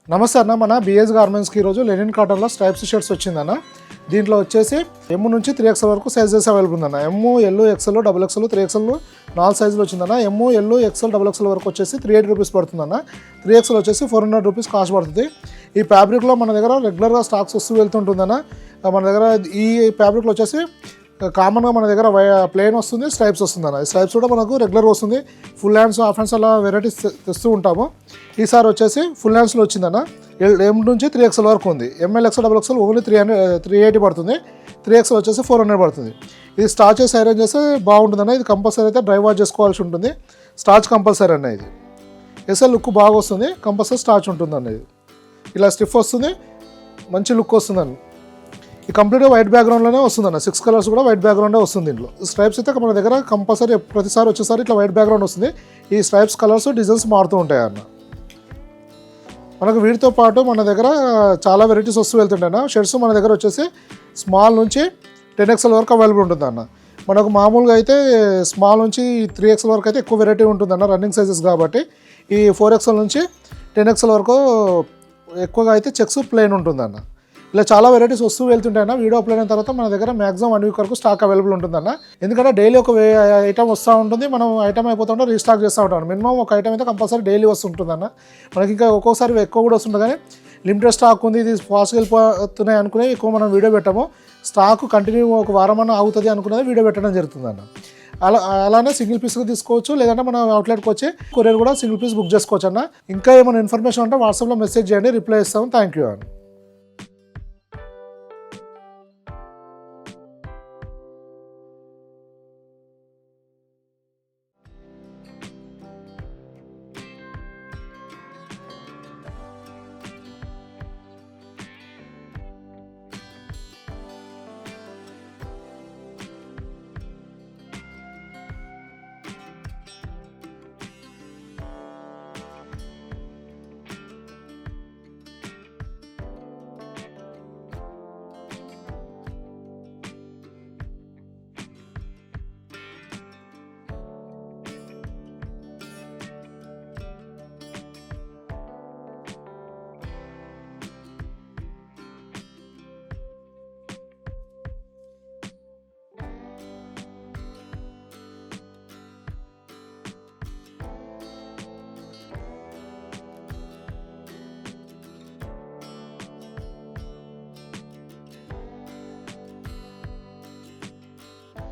నమస్తే అన్న, మన బిఎస్ గార్మెంట్స్కి ఈరోజు లెనిన్ కాటన్లో స్ట్రైప్స్ షర్ట్స్ వచ్చిందన్న. దీంట్లో వచ్చేసి ఎమ్ నుంచి 3XL వరకు సైజెస్ అవైలబుల్ ఉందన్న. ఎమ్, ఎల్, ఎక్స్ఎల్, XXL, 3XL 4 సైజులు వచ్చిందన్న. ఎమ్, ఎల్, ఎక్స్ఎల్, XXL వరకు వచ్చేసి 380 రూపీస్ పడుతుందన్న. 3XL వచ్చేసి 400 రూపీస్ కాస్ట్ పడుతుంది. ఈ ఫ్యాబ్రిక్లో మన దగ్గర రెగ్యులర్గా స్టాక్స్ వస్తూ వెళ్తుంటుందన్న. మన దగ్గర ఈ ఫ్యాబ్రిక్లో వచ్చేసి కామన్గా మన దగ్గర ప్లెయిన్ వస్తుంది, స్ట్రైప్స్ వస్తుందన్న. ఈ స్ట్రైప్స్ కూడా మనకు రెగ్యులర్గా వస్తుంది. ఫుల్ హ్యాండ్స్, హాఫ్ హ్యాండ్స్ అలా వెరైటీస్ తెస్తూ ఉంటాము. ఈసారి వచ్చేసి ఫుల్ హ్యాండ్స్లో వచ్చిందన్న. ఎమ్ నుంచి 3XL వరకు ఉంది. ఎంఎల్, ఎక్స్ఎల్, XXL ఓన్లీ 380 పడుతుంది. 3XL వచ్చేసి 400 పడుతుంది. ఇది స్టార్చ్ చేసి ఐరన్ చేస్తే బాగుంటుందన్న. ఇది కంపల్సరీ అయితే డ్రై వాష్ చేసుకోవాల్సి ఉంటుంది. స్టార్చ్ కంపల్సరీ అన్న. ఇది వేసే లుక్ బాగా వస్తుంది. కంపల్సరీ స్టార్చ్ ఉంటుందన్న. ఇది ఇలా స్టిఫ్ వస్తుంది, మంచి లుక్ వస్తుందండి. ఈ కంప్లీట్గా వైట్ బ్యాక్గ్రౌండ్లోనే వస్తుందన్న. 6 కలర్స్ కూడా వైట్ బ్యాక్గ్రౌండే వస్తుంది. దీంట్లో స్ట్రైప్స్ అయితే మన దగ్గర కంపల్సరీ ప్రతిసారి వచ్చేసారి ఇట్లా వైట్ బ్యాక్గ్రౌండ్ వస్తుంది. ఈ స్ట్రైప్స్ కలర్స్, డిజైన్స్ మారుతూ ఉంటాయి అన్న. మనకు వీటితో పాటు మన దగ్గర చాలా వెరైటీస్ వస్తూ వెళ్తుంటాయి అన్న. షర్ట్స్ మన దగ్గర వచ్చేసి స్మాల్ నుంచి 10XL వరకు అవైలబుల్ ఉంటుంది అన్న. మనకు మామూలుగా అయితే స్మాల్ నుంచి 3XL వరకు అయితే ఎక్కువ వెరైటీ ఉంటుందన్న, రన్నింగ్ సైజెస్ కాబట్టి. ఈ 4XL నుంచి 10XL వరకు ఎక్కువగా అయితే చెక్స్ ప్లెయిన్ ఉంటుందన్న. ఇలా చాలా వెరైటీస్ వస్తూ వెళ్తుంటాయన్న. వీడియో అప్లోడ్ అయిన తర్వాత మన దగ్గర మ్యాక్సిమం 1 వీక్ వరకు స్టాక్ అవైలబుల్ ఉంటుందన్న. ఎందుకంటే డైలీ ఒక ఐటమ్ వస్తూ ఉంటుంది. మనం ఐటమ్ అయిపోతుంటే రీస్టాక్ చేస్తూ ఉంటాం. మినిమం ఒక ఐటమ్ అయితే కంపల్సరీ డైలీ వస్తుంటుందన్న. మనకి ఇంకా ఒక్కోసారి ఎక్కువ కూడా వస్తుంటుంది, కానీ లిమిటెడ్ స్టాక్ ఉంది, ఇది ఫాస్ట్గా వెళ్ళిపోతున్నాయి అనుకునే ఎక్కువ మనం వీడియో పెట్టాము. స్టాక్ కంటిన్యూ ఒక వారం అన్న అవుతుంది అనుకునేది వీడియో పెట్టడం జరుగుతుందన్న. అలానే సింగిల్ పీస్గా తీసుకోవచ్చు, లేదంటే మనం అవుట్లెట్కి వచ్చి కొరియర్ కూడా సింగిల్ పీస్ బుక్ చేసుకోవచ్చు అన్న. ఇంకా ఏమైనా ఇన్ఫర్మేషన్ ఉంటే వాట్సాప్లో మెసేజ్ చేయండి, రిప్లై ఇస్తాము. థ్యాంక్ యూ అన్న.